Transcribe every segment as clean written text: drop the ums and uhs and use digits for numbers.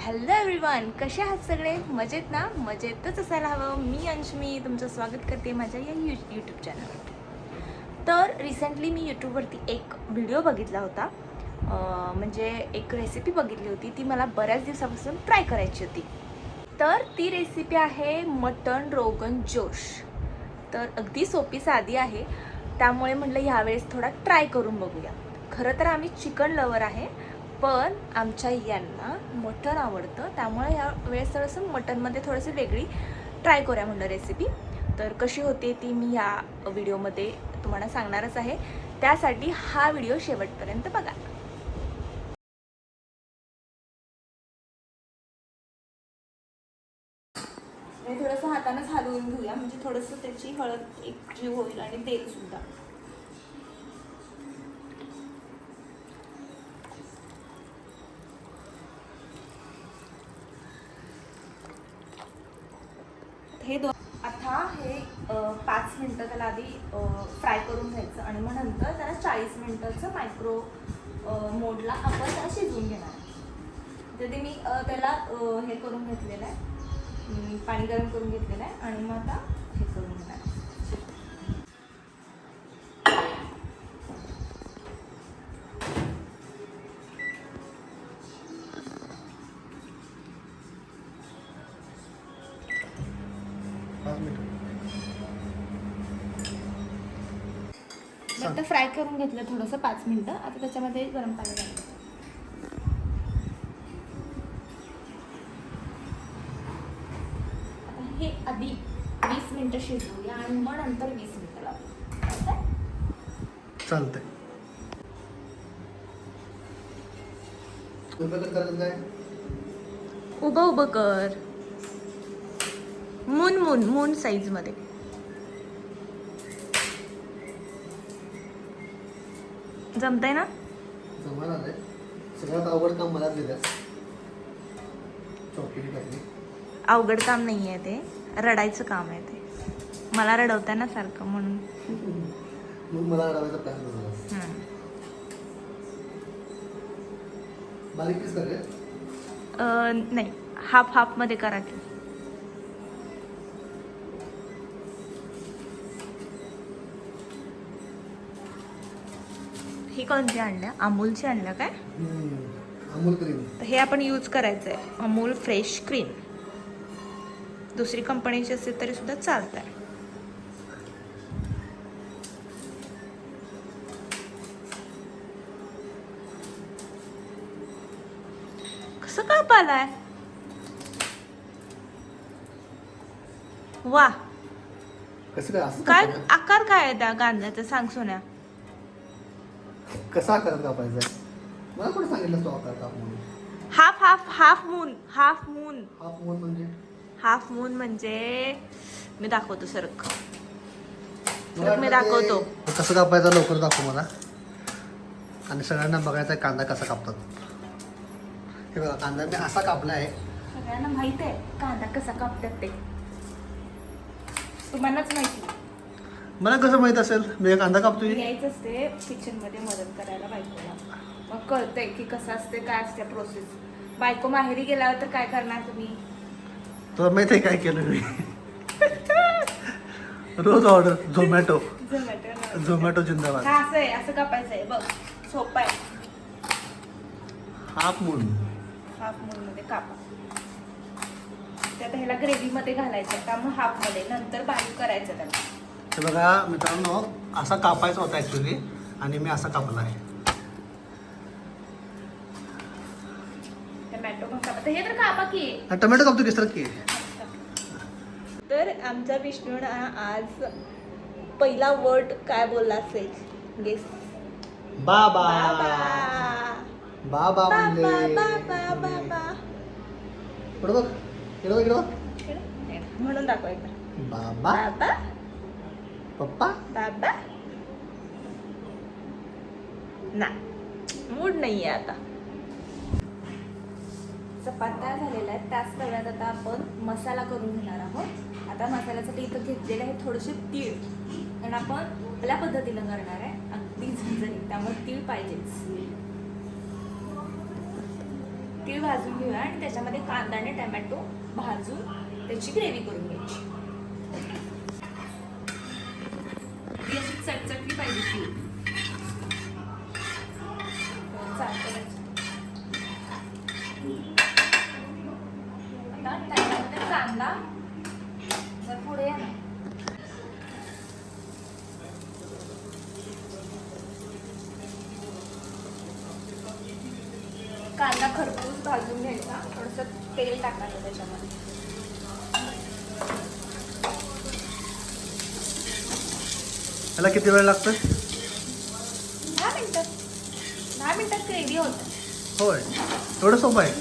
Hello everyone, कसे आहात सगळे? मजेत ना? मजेतच असायला हवं. मी अंशमी तुमचं स्वागत करते माझ्या या यूट्यूब चॅनलवर. तर रिसेंटली मी यूट्यूबवरती एक व्हिडिओ बघितला होता. म्हणजे एक रेसिपी बघितली होती, ती मला बऱ्याच दिवसापासून ट्राय करायची होती. तर ती रेसिपी आहे मटण रोगन जोश. तर अगदी सोपी साधी आहे, त्यामुळे म्हटलं ह्यावेळेस थोडा ट्राय करून बघूया. खरं तर आम्ही चिकन लवर आहे, पण आमच्या यांना मटण आवडतं, त्यामुळे ह्या वेळेस थोडंसं मटणमध्ये थोडंसं वेगळी ट्राय करूया म्हणलं रेसिपी. तर कशी होते ती मी या व्हिडिओमध्ये तुम्हाला सांगणारच आहे, त्यासाठी हा व्हिडिओ शेवटपर्यंत बघा. थोडंसं हातानंच हलवून घेऊया, म्हणजे थोडंसं त्याची हळद एक जीव होईल आणि तेल सुद्धा. आता हे 5 मिनटं त्याला आधी फ्राय करून घ्यायचं आणि मग नंतर त्याला 40 मिनटाचं मायक्रो मोडला आपण त्याला शिजवून घेणार आहे. तर ते मी त्याला हे करून घेतलेलं आहे, पाणी गरम करून घेतलेलं आहे आणि मग आता हे करून घेणार आहे. आता फ्राय करून घेतलं थोडंसं 5 मिनटं. आता त्याच्यामध्ये गरम पाणी घालायचं. हे आधी 20 मिनटं शिजवूया आणि मग नंतर 20 मिनटं लावूया. चालतंय. उभं उभं कर, मून साईज मध्ये. जमतंय ना? जमायला आलंय. सगळ्यात अवघड काम मला दिलं. चॉकलेट टाकली. अवघड काम नाही आहे ते, रडायचं काम आहे ते. मला रडवताय ना सारखं, म्हणून. मग मला रडायचा प्लॅन बनवला. बारीक पीस करूया? नाही, हाफ मध्ये करा की. ही कोणती आणल्या? अमूलची आणल्या काय? अमूल क्रीम. हे आपण यूज करायचं आहे, अमूल फ्रेश क्रीम. दुसरी कंपनीची असेल तरी सुद्धा चालत आहे. कसं काप आलाय? वा, कसं काय असं काय आकार काय आहे त्या गांजाचा? सांग सोन्या. कसा आकार कापायचा आहे? मला कोणी सांगितलं तो आकार काप म्हणून? Half moon. हाफ मून म्हणजे? हाफ मून म्हणजे मी दाखवतो सरक. मी मला दाखवतो. ते कसं कापायचं लवकर दाखव मला. आणि सगळ्यांना बघायचा आहे कांदा कसा कापतात. हे बघा, कांदा मी असा कापला आहे. सगळ्यांना माहित आहे कांदा कसा कापतात ते, तुम्हालाच माहिती. मला कसं माहित असेल? मी कांदा कापतोय. यायचं असते किचन मध्ये मदत करायला बायकोला, मग कळतंय की कसं असते, काय असते प्रोसेस. बायको माहेरी गेल्यावर तर काय करणार तुम्ही? तुला माहित आहे काय केलं मी? रोज ऑर्डर झोमॅटो जिंदाबाद. हा, असं आहे, असं कापायचं आहे बघ, सोपं आहे. हाफ मून मध्ये कापा. ते आता ह्याला ग्रेव्ही मध्ये घालायचं, त्यामुळे हाफ मध्ये, नंतर बारीक करायचं त्याला. हे बघा मित्रांनो, असा कापायचा होता ऍक्च्युली, आणि मी असा कापला आहे. टमॅटो पण कापा. हे तर कापा की. टोमॅटो कापतो की सर की. तर आमचा विष्णू आज पहिला वर्ड काय बोलला असेल? गेस. बाबा. बाबा बाबा म्हणले. बाबा. इकडं बघ, इकडं बघ. म्हणून दाखव एकदा. बाबा. बाबा. पप्पा. बाबा. ना, मूड नाहीये आता. चपात्या झालेल्या आहेत, त्याच तव्यात आता आपण मसाला करून घेणार आहोत. आता मसाल्यासाठी इथं घेतलेलं आहे थोडेसे तीळ, कारण आपण आपल्या पद्धतीनं करणार आहे, अगदी झणझणीत, त्यामुळे तीळ पाहिजेच. तीळ भाजून घेऊया आणि त्याच्यामध्ये कांदा आणि टोमॅटो भाजून त्याची ग्रेव्ही करून घ्यायची. ती अशी चटचटली पाहिजे ती. आता त्याच्यामध्ये कांदा जर पुढे या ना. कांदा खरपूस भाजून घ्यायचा, थोडंसं तेल टाकायचं त्याच्यामध्ये. त्याला किती वेळ लागतो? 10 मिनिटं. 10 मिनिटात ग्रेव्ही होतं. होय, एवढं सोपं आहे.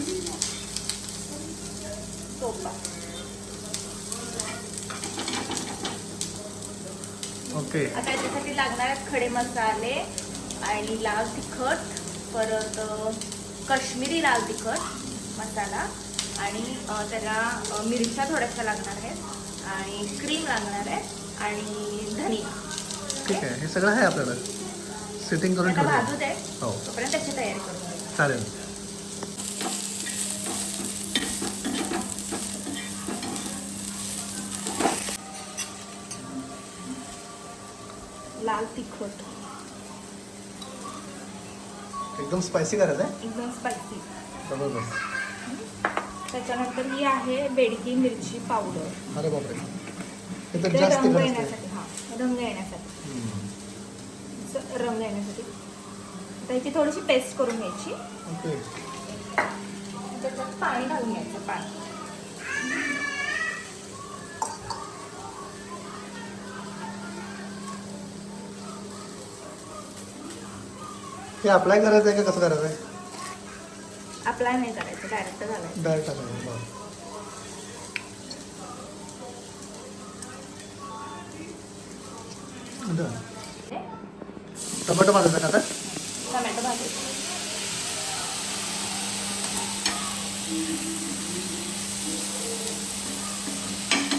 सोपा. ओके. आता याच्यासाठी लागणारे खडे मसाले आणि लाल तिखट, परत काश्मीरी लाल तिखट मसाला आणि त्याला मिरच्या थोड्याशा लागणार आहेत आणि क्रीम लागणार आहे आणि धनिया. ठीक आहे, हे सगळं आहे आपल्याला. सेटिंग करून आता ठेवलं. भाजू दे, हो तोपर्यंत त्याची तयारी करून घ्यायची. चालेल. लाल तिखट एकदम स्पायसी करायचं आहे. एकदम स्पायसी. जबरदस्त. त्याच्यानंतर ही आहे बेडगी मिरची पावडर. अरे बापरे, हे तर ते जास्त रंग तिखट येण्यासाठी. असते. हा, रंग येण्यासाठी. हम्म. रंग येण्यासाठी त्याची थोडीशी पेस्ट करून घ्यायची. ओके. त्याच्यात पाणी घालून घ्यायचं. पाणी हे अप्लाय करायचं आहे का कसं करायचं आहे? अप्लाय नाही करायचं, डायरेक्ट घालायचं. डायरेक्ट टाकायचं. टोमॅटो भाजायचा का आता? टोमॅटो भाजायचं.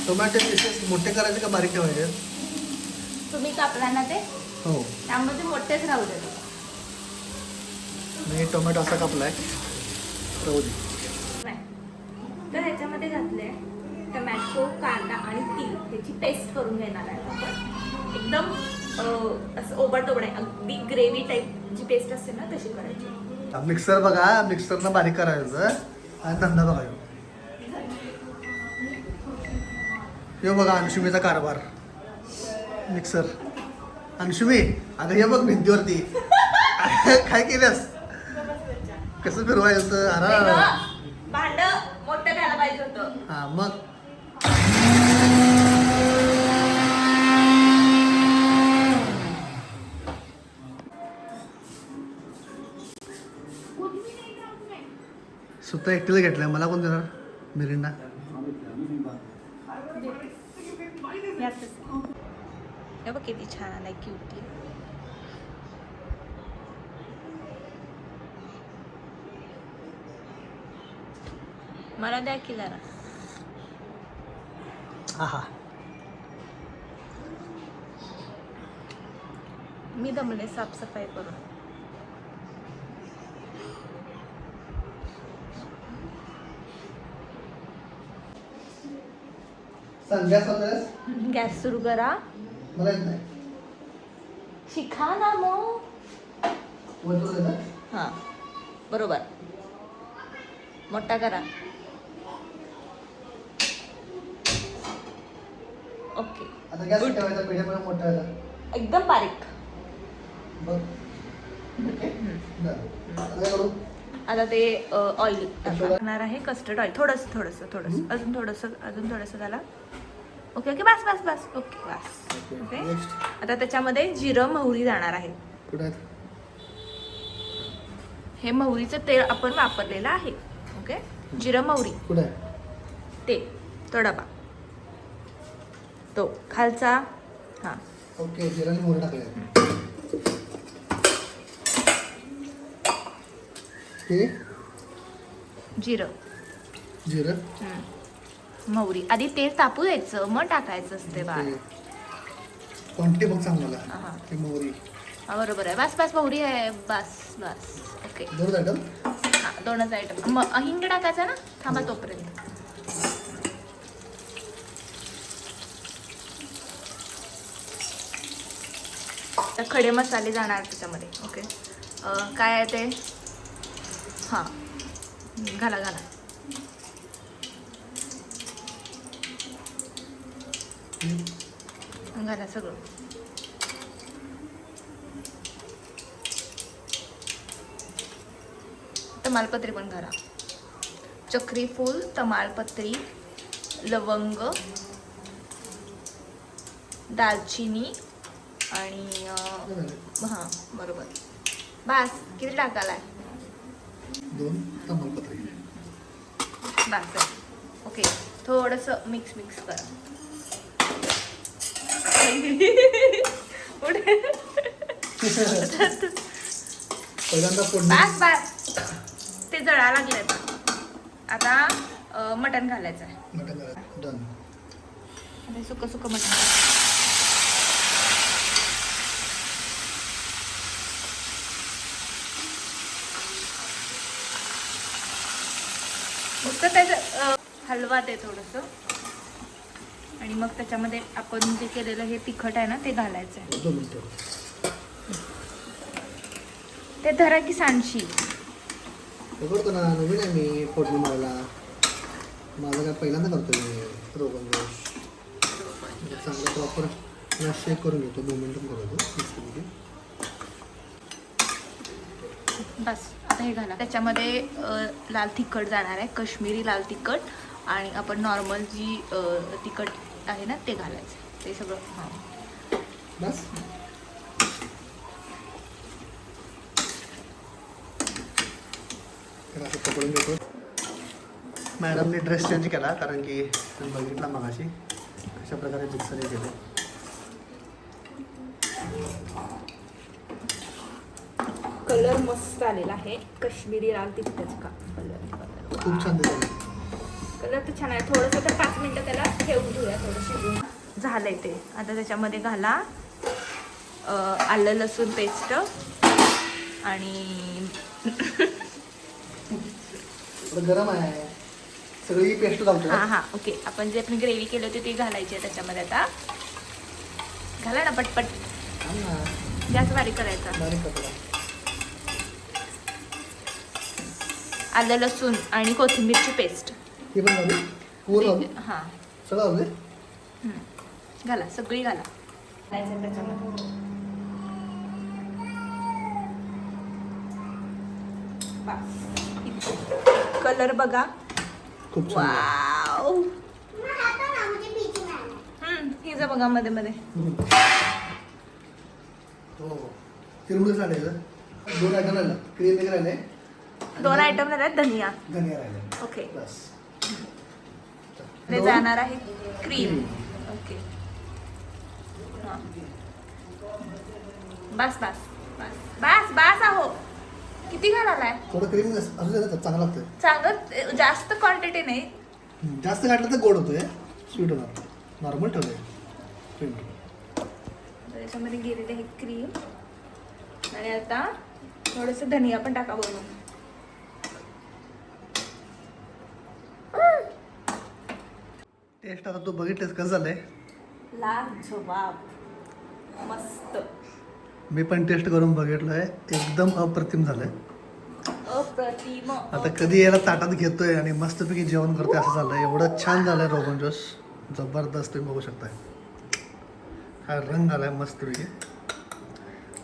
टोमॅटो पीसेस मोठे करायचे का बारीक ठेवायचे? तुम्ही कापला ना ते, हो, त्यामुळे ते मोठेच राहू दे. मी टोमॅटो असा कापलाय. राहू दे. नाही तर ह्याच्यामध्ये घातले टोमॅटो, कांदा आणि तीळ ह्याची पेस्ट करून घेणार आहे आपण. एकदम असं ओबडधोबड आहे, अगदी ग्रेव्ही टाईप जी पेस्ट असते ना तशी करायची. मिक्सर बघा, मिक्सरनं बारीक करायचं आणि धंदा बघा. यो बघा अंशुमीचा कारभार. मिक्सर. अंशुमी, अगं हे बघ भिंतीवरती काय केलंस? कसं फिरवायचं? भांड मोठं घ्यायला पाहिजे होतं. हा मग स्वतः एकटीला घेतलाय, मला कोण देणार मिरिंडा? हे बघ किती छान आलाय, क्यूटी. मला द्या की जरा. आहा, मी दमले साफसफाई करून. गॅस सुरू करा. मला येत नाही. शिका ना मग. हां बरोबर, मोठा करा. ओके, आता गॅस ठेवायचा, मीडियम मोठा व्हायचा. एकदम बारीक. बघ. ओके. आता काय करू? आता ते ऑइल टाकणार आहे, कस्टर्ड ऑइल. थोडंसं थोडंसं थोडंसं अजून थोडंसं झाला. ओके ओके, बस बस बस. ओके बस. ओके, आता त्याच्यामध्ये जिरं मोहरी जाणार आहे. कुठे आहेत? हे मोहरीचं तेल आपण वापरलेलं आहे. ओके, जिरं मोहरी कुठे आहे? ते तो डबा, तो खालचा. हां ओके, जिरा आणि मोहरी टाकले. हे जिरं, जिरं, मोहरी. आधी तेल तापू द्यायचं, मग टाकायचं असते बाळ. क्वांटिटी बघ सांग मला. हां ही मोहरी बरोबर आहे. बस बस, मोहरी आहे. बस बस. ओके, दोन आयटम. हां 2च आयटम. मग हिंग टाकायचा ना, थांबा तोपर्यंत. तर खडे मसाले जाणार त्याच्यामध्ये. ओके, काय आहे ते? हां, घाला घाला. घाला सगळं. तमालपत्री पण घाला. चक्री फूल, तमालपत्री, लवंग, दालचिनी आणि हां बरोबर. बास, किती टाकालाय? 2 तमालपत्री. बास आहे. ओके, थोडंसं मिक्स करा. पहिल्यांदा फोडणी. बास ते जळा लागले. आता मटण घालायचं आहे. मटण डन. आता सुकं मटण. फक्त त्याचं हलवा ते थोडंसं, आणि मग त्याच्यामध्ये आपण जे केलेलं हे तिखट आहे ना ते घालायचं आहे. 2 मिनिटं. ते धरा की सांडशी. करतो ना, नवीन आहे मी फोडणी मारायला. माझं काय पहिल्यांदा करतो मी रोगन जोश. चांगलं प्रॉपर ना शेक करून घेतो. 2 मिनिटं करतो. बस आता हे घाला. त्याच्यामध्ये लाल तिखट जाणार आहे, काश्मीरी लाल तिखट, आणि आपण नॉर्मल जी तिखट आहे ना ते घालायचं. ते सगळं हां बस. असं पकडून घेतो. मॅडमने ड्रेस चेंज केला कारण की तुम्ही बघितला मगाशी कशा प्रकारे मिक्सर केले. कलर मस्त आलेला आहे, काश्मीरी लाल तिखटाचा कलर. खूप छान दिसत. कलर तर छान आहे. थोडंसं तर 5 मिनिटं त्याला ठेवून घेऊया, थोडं शिजून. झालंय ते. आता त्याच्यामध्ये घाला आलं लसूण पेस्ट आणि गरम आहे सगळी पेस्ट घालतो. हां ओके. आपण जे ग्रेव्ही केली होती ती घालायची आहे त्याच्यामध्ये. आता घाला ना पटपट. गॅस बारीक करायचा. आलं लसूण आणि कोथिंबीरची पेस्ट ही पण घालू. पूर्ण हां सगळं घालू. घाला, सगळी घाला. त्याच्यामध्ये कलर बघा. खूप छान. वाव. हिचं बघा मध्ये मध्ये. हो तिरमुळे झाले. 2 आयटम राहिले. क्रीम एक राहिले. 2 आयटम राहिले. धनिया राहिले. ओके. बस. ते जाणार आहे क्रीम. ओके हां बस बस बस बस बस. आहो किती घालाय? थोडं क्रीम असू दे ना, चांगलं लागतं. चांगलं जास्त क्वांटिटी नाही. जास्त घातलं तर गोड होतोय, स्वीट होणार. नॉर्मल ठेवलंय क्रीम. त्याच्यामध्ये गेलेले हे क्रीम, आणि आता थोडंसं धनिया पण टाका बनवून. टेस्ट आता तू बघितलेस कसं झालंय. लाजवाब, मस्त. मी पण टेस्ट करून बघितलंय, एकदम अप्रतिम झालंय. अप्रतिम. आता कधी याला ताटात घेतोय आणि मस्तपैकी जेवण करतोय असं झालंय. एवढं छान झालंय रोगन जोश, जबरदस्त. तुम्ही बघू शकताय हा रंग आलाय मस्तपैकी.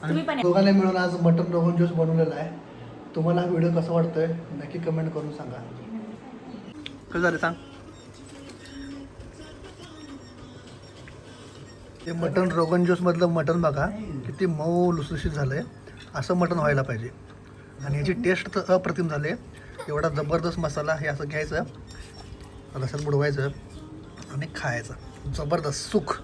आणि दोघांना मिळून आज मटन रोगन जोश बनवलेला आहे. तुम्हाला हा व्हिडिओ कसा वाटतोय नक्की कमेंट करून सांगा. कसं झालं सांग. हे मटन रोगन जोश मधलं मटन बघा किती मऊ लुसलुशीत झालंय. असं मटन व्हायला पाहिजे. आणि याची टेस्ट तर अप्रतिम झाली. एवढा जबरदस्त मसाला. हे असं घ्यायचं, रसात बुडवायचं आणि खायचं. जबरदस्त सुख.